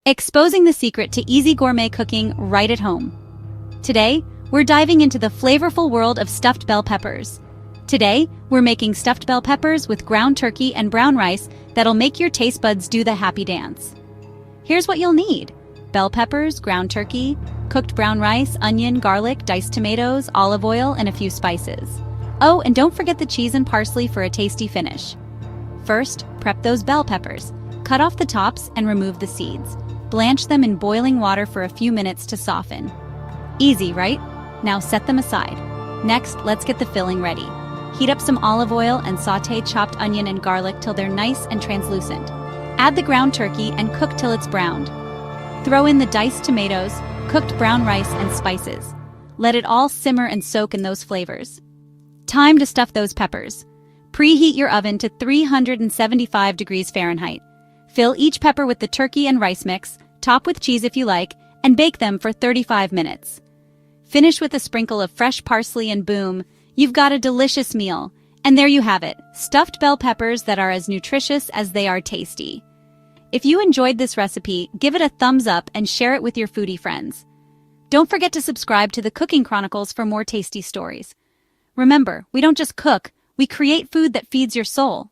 exposing the secret to easy gourmet cooking right at home. Today, we're diving into the flavorful world of stuffed bell peppers. Today, we're making stuffed bell peppers with ground turkey and brown rice that'll make your taste buds do the happy dance. Here's what you'll need: bell peppers, ground turkey, cooked brown rice, onion, garlic, diced tomatoes, olive oil, and a few spices. Oh, and don't forget the cheese and parsley for a tasty finish. First, prep those bell peppers. Cut off the tops and remove the seeds. Blanch them in boiling water for a few minutes to soften. Easy, right? Now set them aside. Next, let's get the filling ready. Heat up some olive oil and sauté chopped onion and garlic till they're nice and translucent. Add the ground turkey and cook till it's browned. Throw in the diced tomatoes, cooked brown rice, and spices. Let it all simmer and soak in those flavors. Time to stuff those peppers. Preheat your oven to 375 degrees Fahrenheit. Fill each pepper with the turkey and rice mix, top with cheese if you like, and bake them for 35 minutes. Finish with a sprinkle of fresh parsley and boom, you've got a delicious meal. And there you have it, stuffed bell peppers that are as nutritious as they are tasty. If you enjoyed this recipe, give it a thumbs up and share it with your foodie friends. Don't forget to subscribe to the Cooking Chronicles for more tasty stories. Remember, we don't just cook, we create food that feeds your soul.